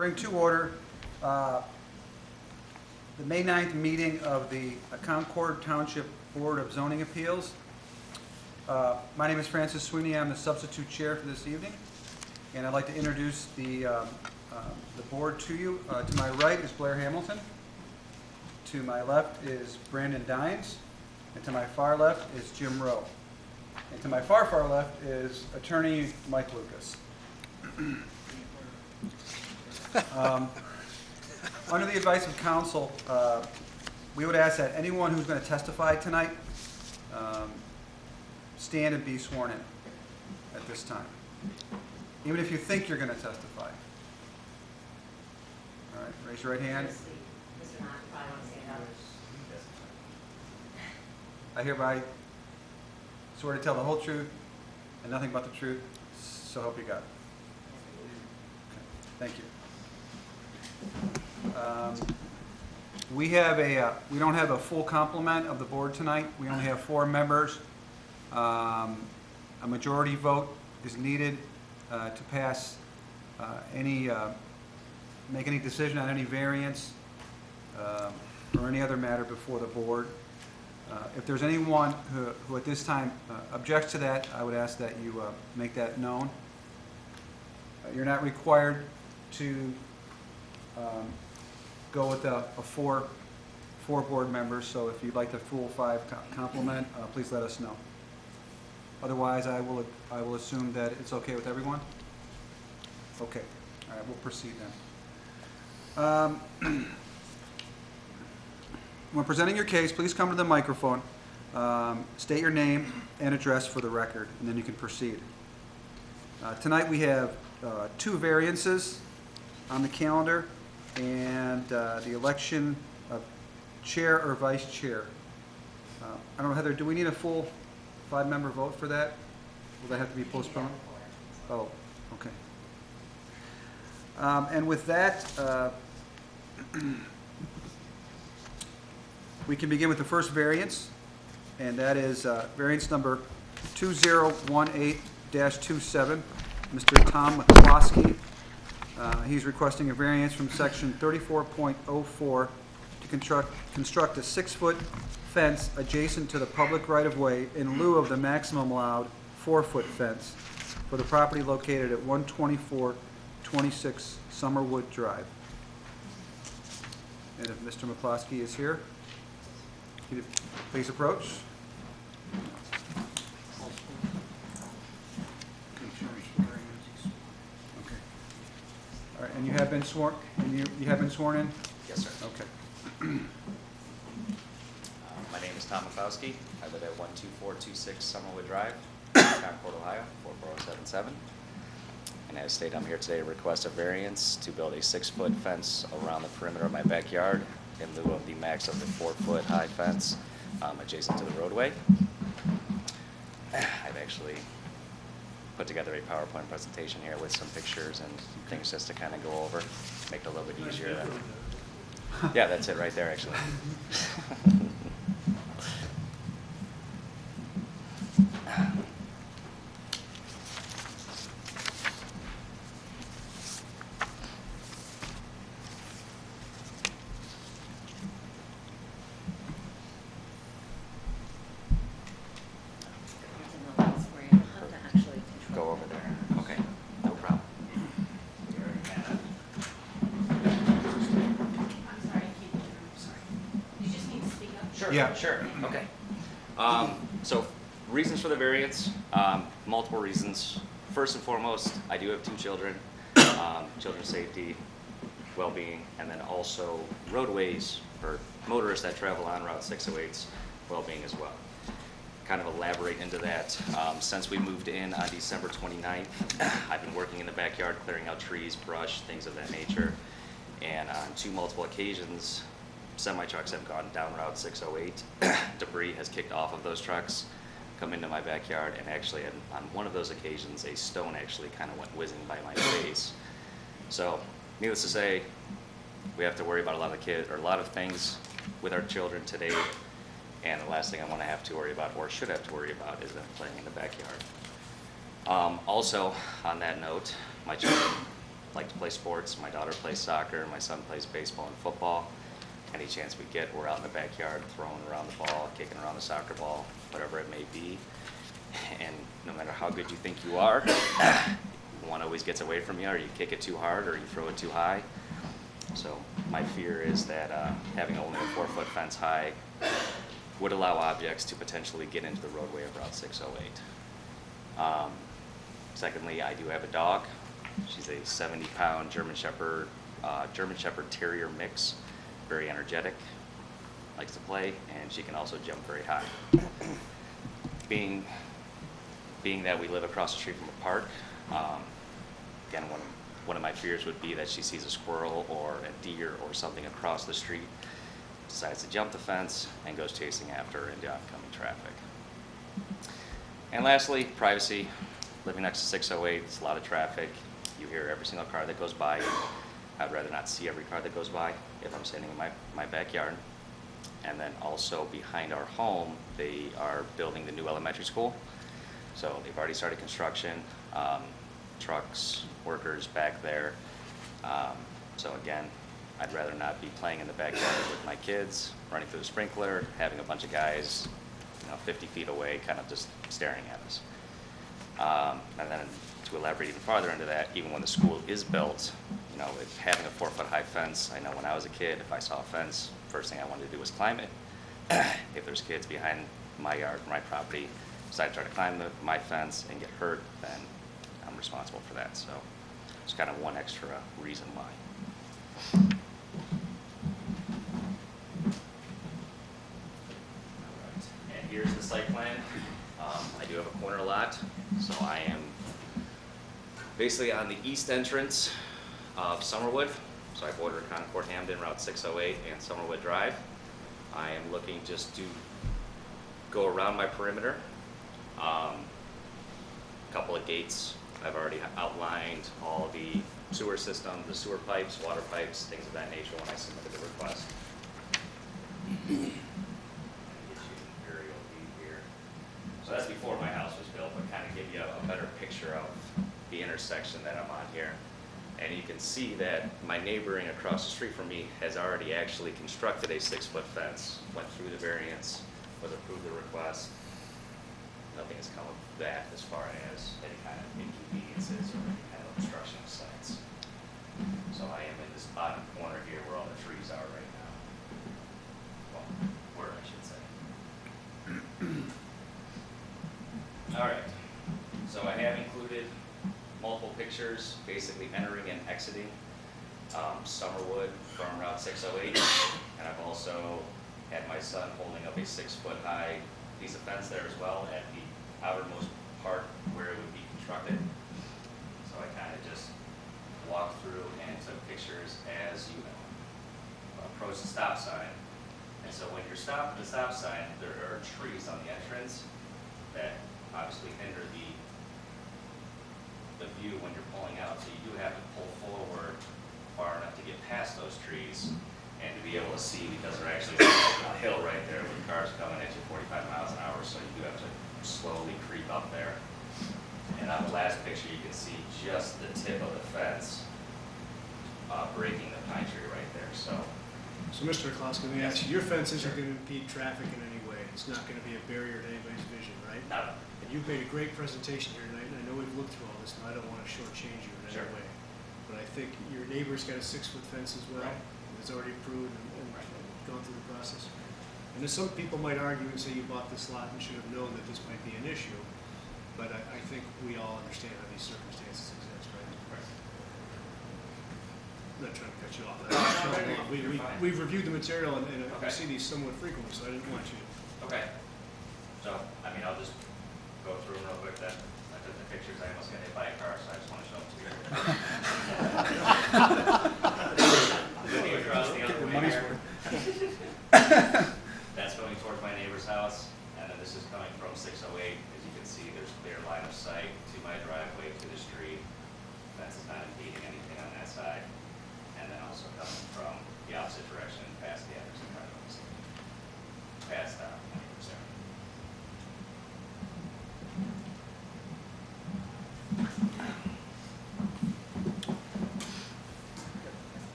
Bring to order the May 9th meeting of the Concord Township Board of Zoning Appeals. My name is Francis Sweeney. I'm the substitute chair for this evening, and I'd like to introduce the board to you. To my right is Blair Hamilton. To my left is Brandon Dines, and to my far left is Jim Rowe. And to my far left is attorney Mike Lucas. Under the advice of counsel, we would ask that anyone who's going to testify tonight stand and be sworn in at this time, even if you think you're going to testify. All right, raise your right hand. I hereby swear to tell the whole truth and nothing but the truth, so help you God. Okay, thank you. We don't have a full complement of the board tonight. We only have 4 members. A majority vote is needed to pass make any decision on any variance or any other matter before the board. If there's anyone who at this time objects to that, I would ask that you make that known. You're not required to go with a four board members, so if you'd like the full 5 complement, please let us know. Otherwise, I will assume that it's okay with everyone. Okay, all right, we'll proceed then. When presenting your case, please come to the microphone, state your name and address for the record, and then you can proceed. Tonight we have 2 variances on the calendar, and the election of chair or vice chair. I don't know, Heather, do we need a full 5-member vote for that? Will that have to be postponed? Oh, okay. And with that, we can begin with the first variance, and that is variance number 2018-27, Mr. Tom McCloskey. He's requesting a variance from section 34.04 to construct a 6-foot fence adjacent to the public right-of-way in lieu of the maximum allowed 4-foot fence for the property located at 12426 Summerwood Drive. And if Mr. McCloskey is here, please approach. All right, and you have been sworn. And you have been sworn in. Yes, sir. Okay. My name is Tom McCloskey. I live at 12426 Summerwood Drive, Concord, Ohio, 44077. And as stated, I'm here today to request a variance to build a 6-foot fence around the perimeter of my backyard in lieu of the max of the 4-foot high fence adjacent to the roadway. I've actually put together a PowerPoint presentation here with some pictures and things just to kind of go over, make it a little bit easier. Yeah, that's it right there, actually. Go over there. Okay, no problem. Sure, Yeah. sure, okay. So, reasons for the variance, multiple reasons. First and foremost, I do have 2 children, children's safety, well-being, and then also roadways for motorists that travel on Route 608's well-being as well. Kind of elaborate into that. Since we moved in on December 29th, I've been working in the backyard, clearing out trees, brush, things of that nature. And on 2 multiple occasions, semi-trucks have gone down Route 608. Debris has kicked off of those trucks, come into my backyard, and actually on one of those occasions, a stone actually kind of went whizzing by my face. So, needless to say, we have to worry about a lot of things with our children today. And the last thing I want to have to worry about, or should have to worry about, is them playing in the backyard. Also, on that note, my children like to play sports. My daughter plays soccer, my son plays baseball and football. Any chance we get, we're out in the backyard throwing around the ball, kicking around the soccer ball, whatever it may be. And no matter how good you think you are, one always gets away from you, or you kick it too hard, or you throw it too high. So my fear is that having only a 4-foot fence high would allow objects to potentially get into the roadway of Route 608. Secondly, I do have a dog. She's a 70-pound German Shepherd Terrier mix, very energetic, likes to play, and she can also jump very high. Being that we live across the street from a park, again, one of my fears would be that she sees a squirrel or a deer or something across the street, decides to jump the fence, and goes chasing after her into oncoming traffic. And lastly, privacy. Living next to 608, it's a lot of traffic. You hear every single car that goes by. I'd rather not see every car that goes by if I'm standing in my backyard. And then also behind our home, they are building the new elementary school. So they've already started construction, trucks, workers back there. So again, I'd rather not be playing in the backyard with my kids, running through the sprinkler, having a bunch of guys, 50 feet away, kind of just staring at us. And then to elaborate even farther into that, even when the school is built, with having a 4-foot high fence, I know when I was a kid, if I saw a fence, first thing I wanted to do was climb it. If there's kids behind my yard, my property, decide to try to climb my fence and get hurt, then I'm responsible for that. So it's kind of one extra reason why. And here's the site plan. I do have a corner lot, so I am basically on the east entrance of Summerwood. So I border Concord Hamden, Route 608, and Summerwood Drive. I am looking just to go around my perimeter. A couple of gates. I've already outlined all the sewer system, the sewer pipes, water pipes, things of that nature when I submitted the request. So that's before my house was built, but kind of give you a better picture of the intersection that I'm on here. And you can see that my neighboring across the street from me has already actually constructed a 6-foot fence, went through the variance, was approved the request. Nothing has come of that as far as any kind of inconveniences or any kind of obstruction of sites. So I am in this bottom corner here where all the trees are right now. Well, where I should say. All right, so I have included multiple pictures, basically entering and exiting Summerwood from Route 608, and I've also had my son holding up a 6-foot high piece of fence there as well at the outermost part where it would be constructed. So I kind of just walked through and took pictures as you approach the stop sign. And so when you're stopped at the stop sign, there are trees on the entrance that obviously hinder the view when you're pulling out. So you do have to pull forward far enough to get past those trees and to be able to see, because they're actually a hill right there with cars coming at you 45 miles an hour. So you do have to slowly creep up there. And on the last picture, you can see just the tip of the fence breaking the pine tree right there. So Mr. Klaus, let me ask you, your fence isn't going to impede traffic in any way. It's not going to be a barrier to anybody's vision, right? No. And you've made a great presentation here tonight, and I know we've looked through all this, and I don't want to shortchange you in any Sure. way. But I think your neighbor's got a 6-foot fence as well. Right. It's already approved and gone through the process. And as some people might argue and say you bought this lot and should have known that this might be an issue, but I think we all understand how these circumstances exist, right? I'm not trying to cut you off. We've reviewed the material and I Okay. see these somewhat frequently, so I didn't want you to. Okay. So, I mean, I'll just go through them real quick then. I took the pictures, I almost got hit by a car, so I just want to show them to you. Looking across the other way here. That's going towards my neighbor's house, and then this is coming from 608. As you can see, there's clear line of sight to my driveway, to the street. Fence is not impeding anything on that side. And then also coming from the opposite direction past the Anderson Drive, past my neighbor's area.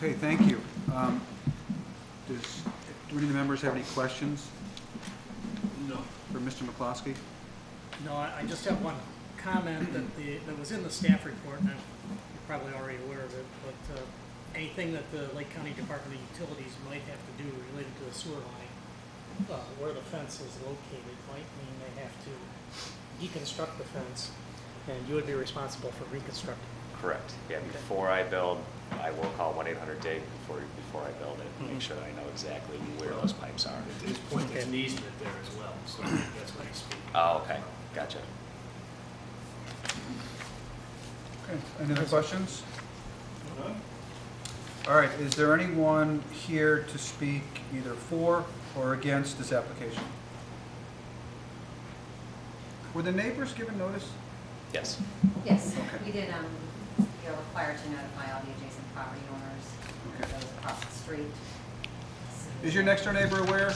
Okay, thank you. Do any of the members have any questions No. for Mr. McCloskey? No, I just have one comment that was in the staff report, and you're probably already aware of it, but anything that the Lake County Department of Utilities might have to do related to the sewer line, where the fence is located, might mean they have to deconstruct the fence, and you would be responsible for reconstructing. Correct. Yeah, before I build, I will call 1-800-DIG before I build it, and make sure that I know exactly where those pipes are. At this point, there's an easement there as well, so that's what he's speaking. Oh, okay, gotcha. Okay, any other questions? All right, is there anyone here to speak either for or against this application? Were the neighbors given notice? Yes. Yes, Okay. we did, you're required to notify all the adjacent property owners, Okay. those across the street. Is your next door neighbor aware?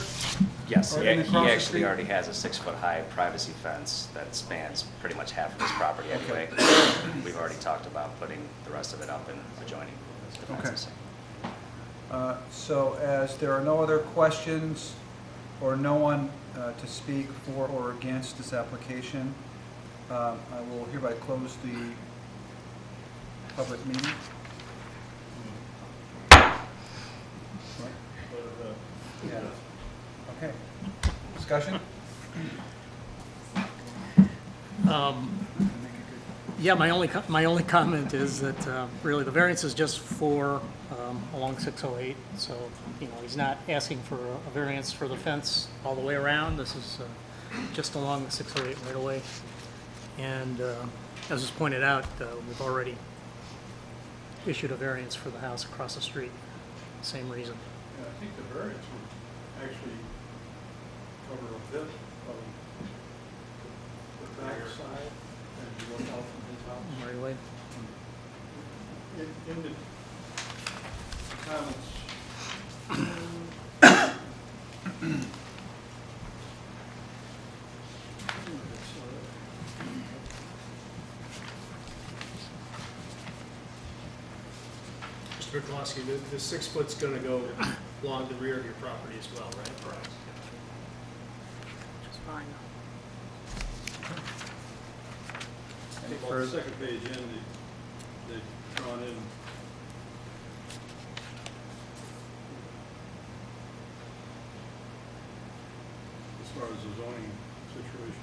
Yes, Or he in the cross the actually street? already has a 6-foot-high privacy fence that spans pretty much half of his property anyway. We've already talked about putting the rest of it up and adjoining the Okay. fences. So as there are no other questions or no one to speak for or against this application, I will hereby close the public meeting. Yeah. Okay. Discussion? Yeah, my only comment is that really the variance is just for along 608, so, you know, he's not asking for a variance for the fence all the way around. This is just along the 608 right away. And as was pointed out, we've already issued a variance for the house across the street, same reason. Yeah, I think the variance would actually cover a bit of the back side as you look out from his house. Right away. In the comments, Mr. McCloskey, the 6 foot's gonna go along the rear of your property as well, right? Correct. Which is fine. about the second page in, they've drawn in as far as the zoning situation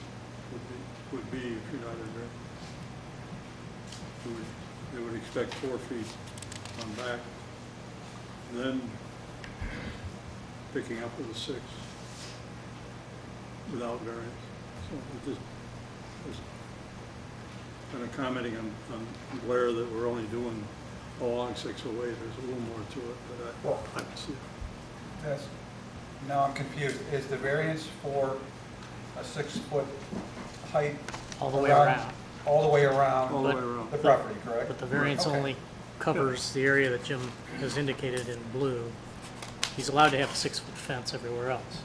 would be if you're not in there. They would expect 4 feet on back, and then picking up with a 6 without variance. So it just was kind of commenting on Blair that we're only doing along 608. There's a little more to it, but I see it. Yes. Now I'm confused. Is the variance for a 6-foot height? All the way around. All the way around? All the But- way around. The property, correct? But the variance Okay. only covers the area that Jim has indicated in blue. He's allowed to have a 6-foot fence everywhere else,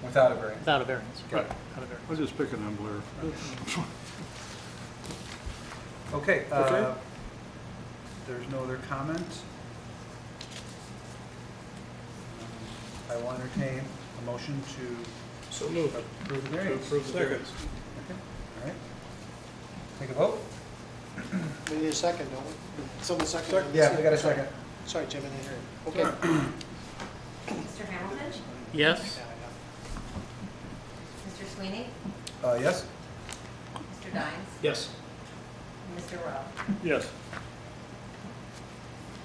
Without a variance? without a variance. Got it. Without a variance. I'm just picking on Blair. Okay. Okay. There's no other comment. I will entertain a motion to So moved. approve the To variance. approve the Second. variance. Okay, all right. Take a vote? We need a second, don't we? Someone second? Second. Yeah, we got a second. Sorry, Jim, I didn't hear you. Okay. Mr. Hamilton? Yes? Mr. Sweeney? Yes? Mr. Dines? Yes. And Mr. Rowe? Yes.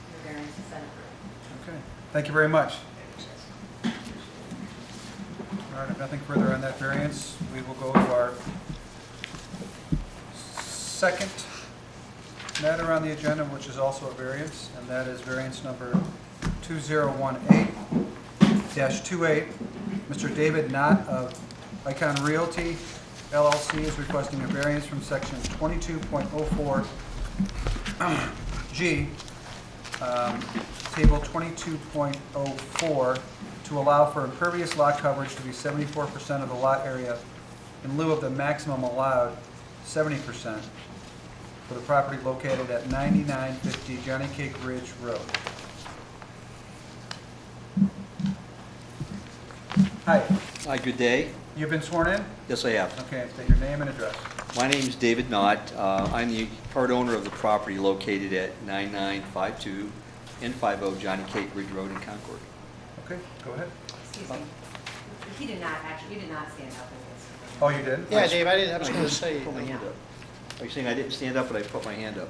Your variance is then approved. Okay, thank you very much. All right, if nothing further on that variance, we will go to our second matter on the agenda, which is also a variance, and that is variance number 2018-28. Mr. David Knott of Icon Realty LLC is requesting a variance from section 22.04 G, table 22.04, to allow for impervious lot coverage to be 74% of the lot area in lieu of the maximum allowed 70% for the property located at 9950 Johnny Cake Ridge Road. Hi, Hi, good day. you've been sworn in? Yes, I have. Okay, state your name and address. My name is David Knott. I'm the part owner of the property located at 9952-9-20 Johnny Cake Ridge Road in Concord. Okay, go ahead. Excuse me. He did not, actually, you did not stand up in this. Oh, you did? Yeah, Dave, I was going to say. Put my hand up. Are you saying I didn't stand up, but I put my hand up?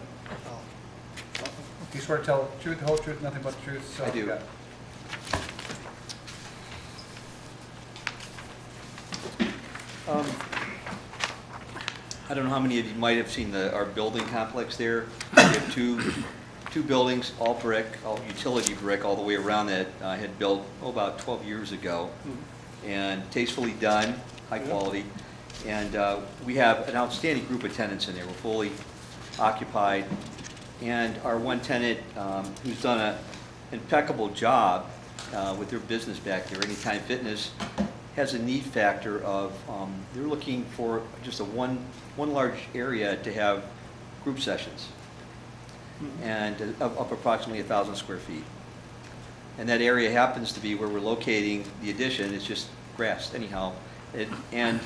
You swear to tell the truth, the whole truth, nothing but the truth? So I do. you got it. I don't know how many of you might have seen our building complex there. We have two buildings, all brick, all utility brick, all the way around that I had built about 12 years ago. And tastefully done, high quality. And we have an outstanding group of tenants in there. We're fully occupied. And our one tenant, who's done an impeccable job with their business back there, Anytime Fitness, has a need factor of, they're looking for just a one large area to have group sessions, and of approximately 1,000 square feet. And that area happens to be where we're locating the addition. It's just grass anyhow. And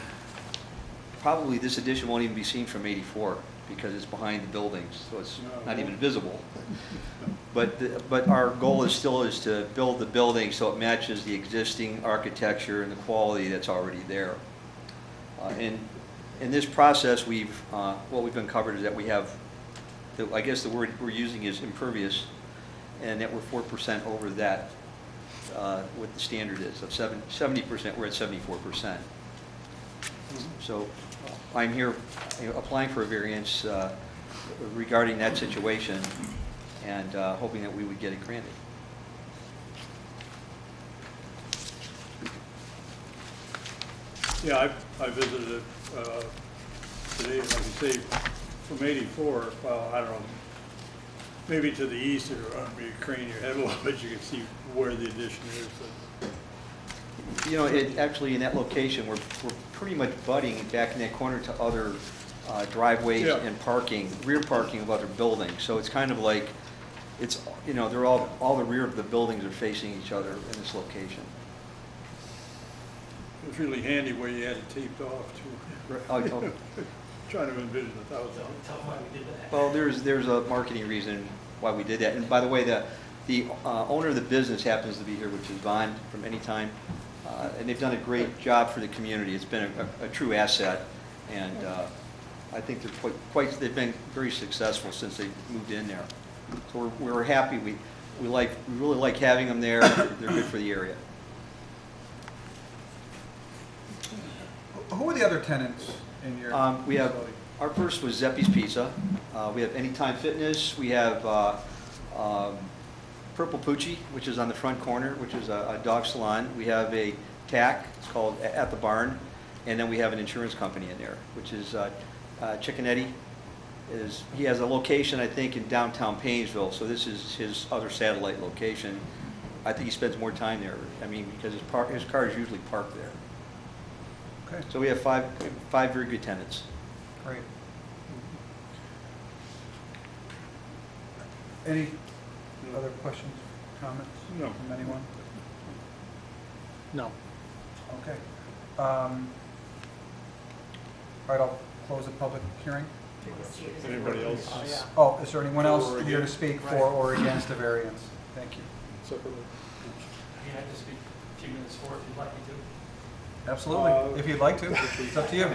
probably this addition won't even be seen from 84 because it's behind the buildings, so it's not even visible. But our goal is still to build the building so it matches the existing architecture and the quality that's already there. And in this process, what we've uncovered is that we have, I guess the word we're using is impervious, and that we're 4% over that, what the standard is of 70%. We're at 74%. So I'm here applying for a variance regarding that situation, and hoping that we would get it granted. Yeah, I visited it today, like you say, from 84, well, I don't know, maybe to the east, or maybe crane your head a little bit, you can see where the addition is. You know, actually in that location, we're pretty much butting back in that corner to other driveways Yeah. and parking, rear parking of other buildings. So it's kind of like, it's, you know, they're all the rear of the buildings are facing each other in this location. It was really handy where you had it taped off too. Oh, Trying to envision 1,000. well, there's a marketing reason why we did that. And by the way, the owner of the business happens to be here, which is Vaughn from Anytime. And they've done a great job for the community. It's been a true asset, and I think they're they've been very successful since they moved in there. So we're happy. We really like having them there. They're good for the area. Who are the other tenants in your We have, facility? our first was Zeppi's Pizza. We have Anytime Fitness. We have Purple Poochie, which is on the front corner, which is a dog salon. We have a TAC, it's called At the Barn. And then we have an insurance company in there, which is Chickanetti. He has a location, I think, in downtown Painesville, so this is his other satellite location. I think he spends more time there, I mean, because his car is usually parked there. Okay, So we have five very good tenants. great. Any other questions, comments? No. From anyone? No. Okay. All right, I'll close the public hearing. Anybody else? Oh, is there anyone else For or here to against? speak for or against the variance? Thank you. Separately. Can I just speak a few minutes for it if you'd like me to? Absolutely, if you'd like to. It's up to you.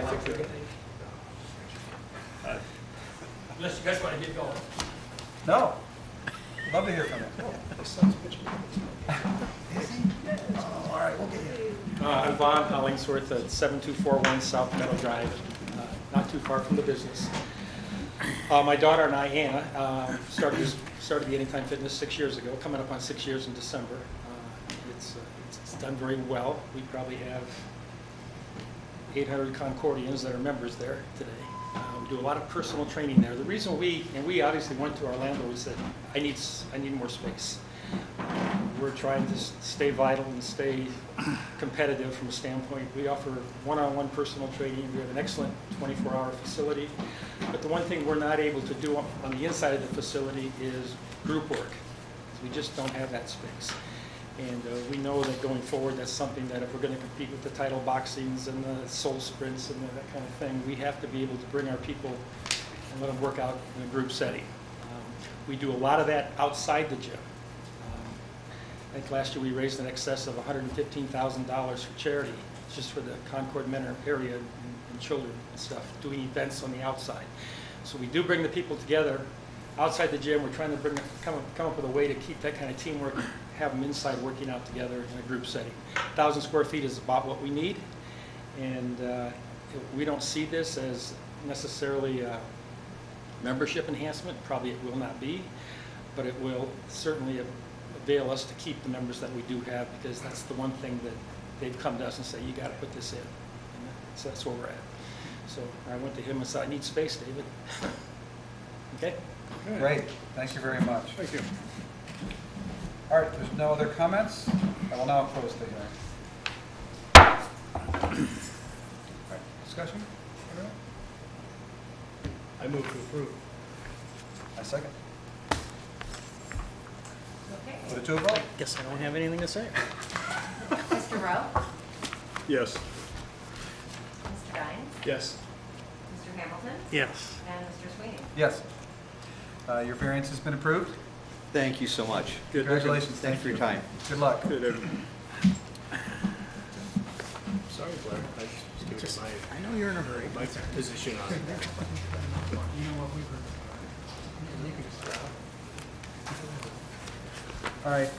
Unless you guys want to get going. No. Love to hear from you. All right, we'll get you. I'm Vaughn Hollingsworth at 7241 South Meadow Drive, not too far from the business. My daughter and I, Anna, started the Anytime Fitness 6 years ago, coming up on 6 years in December. It's done very well. We probably have 800 Concordians that are members there today. We do a lot of personal training there. The reason we obviously went to our landlord and said, I need more space. We're trying to stay vital and stay competitive from a standpoint. We offer one-on-one personal training. We have an excellent 24-hour facility. But the one thing we're not able to do on the inside of the facility is group work. We just don't have that space. And we know that going forward, that's something that if we're going to compete with the title boxings and the soul sprints and that kind of thing, we have to be able to bring our people and let them work out in a group setting. We do a lot of that outside the gym. I think last year we raised in excess of $115,000 for charity, just for the Concord Menor area and children and stuff, doing events on the outside. So we do bring the people together outside the gym. We're trying to come up with a way to keep that kind of teamwork, have them inside working out together in a group setting. 1,000 square feet is about what we need, and we don't see this as necessarily a membership enhancement. Probably it will not be, but it will certainly avail us to keep the members that we do have, because that's the one thing that they've come to us and say, you got to put this in. And so that's where we're at. So I went to him and said, I need space, David. Okay? Great, thank you very much. Thank you. All right, there's no other comments. I will now close the hearing. All right, discussion? I move to approve. I second. Okay. Put it to a vote. Guess I don't have anything to say. Mr. Rowe? Yes. Mr. Dines? Yes. Mr. Hamilton? Yes. And Mr. Sweeney? Yes. Your variance has been approved. Thank you so much. Congratulations. Thanks for your time. Good luck. Good, Sorry, Blair. I just give you I know you're in a hurry. my position on it. All right.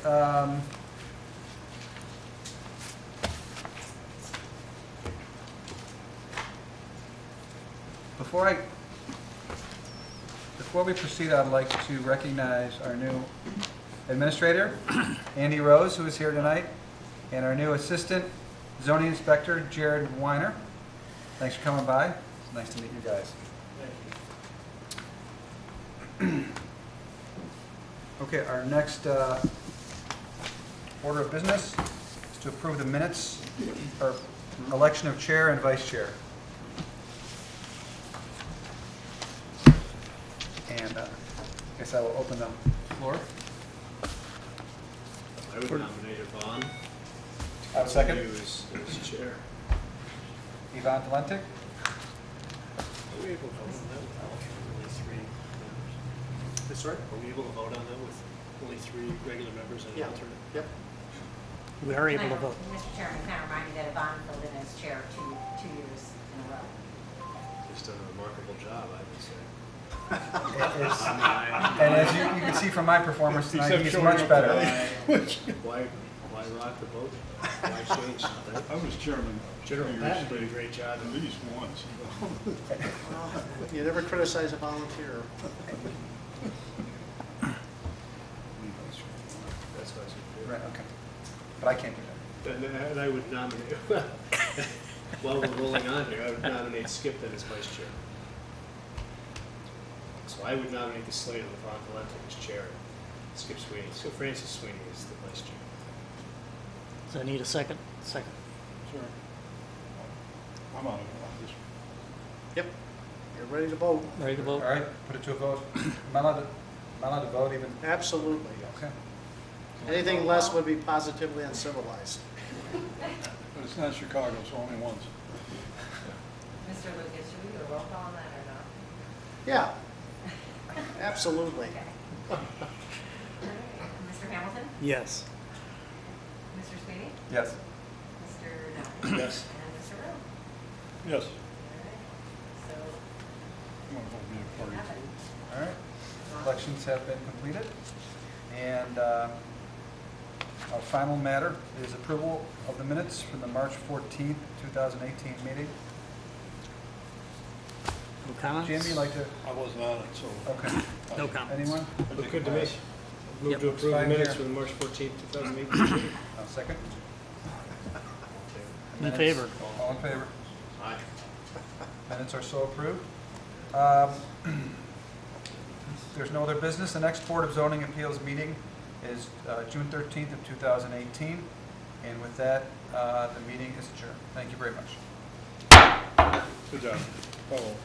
Before we proceed, I'd like to recognize our new administrator, Andy Rose, who is here tonight, and our new assistant zoning inspector, Jared Weiner. Thanks for coming by. It's nice to meet you guys. Okay, our next order of business is to approve the minutes, or election of chair and vice chair. And I guess I will open the floor. I would nominate Yvonne. I have a second. You as chair. Yvonne Valenti. Are we able to vote on that with only 3 members? Sorry? Are we able to vote on that with only 3 regular members and an alternate? Yep. We are able to Can I- vote. Mr. Chairman, can I remind you that Yvonne filled in as chair two years in a row? Just done a remarkable job, I would say. And as you can see from my performance tonight, Except he's showing much up better. Why rock the boat? Why change? I was chairman. General 3 Patton years did a straight. great job. At least once. You never criticize a volunteer. That's what I said. Right, okay. But I can't do that. And I would nominate, while we're rolling on here, I would nominate Skip then as vice chair. So I would nominate the slate of Yvonne Valenti as chair, Skip Sweeney. So Francis Sweeney is the vice chair. Does I need a second? Second. Sure. I'm on it. Yep. You're ready to vote. Ready to All vote? right, put it to a vote. Am I allowed to vote even? Absolutely. Okay. Anything less would be positively uncivilized. But it's not Chicago, so only once. Mr. Lucas, should we do a roll call on that or not? Yeah. Absolutely. Okay. All right. Mr. Hamilton? Yes. Mr. Sweeney? Yes. Mr. Downing? Yes. And Mr. Rowe? Yes. All I'm gonna vote right, so, me a have party. it. All right. Elections have been completed. And our final matter is approval of the minutes from the March 14th, 2018 meeting. No comments? Jim, you like to? I wasn't on it, so. Okay. No comments. Anyone? Look good to me. Move Yep. to approve the Fine minutes here. for the March 14th, 2018 meeting. Second? In Minutes. favor. All in favor? Aye. Minutes are so approved. There's no other business. The next Board of Zoning Appeals meeting is June 13th of 2018. And with that, the meeting is adjourned. Thank you very much. Good job. Follow.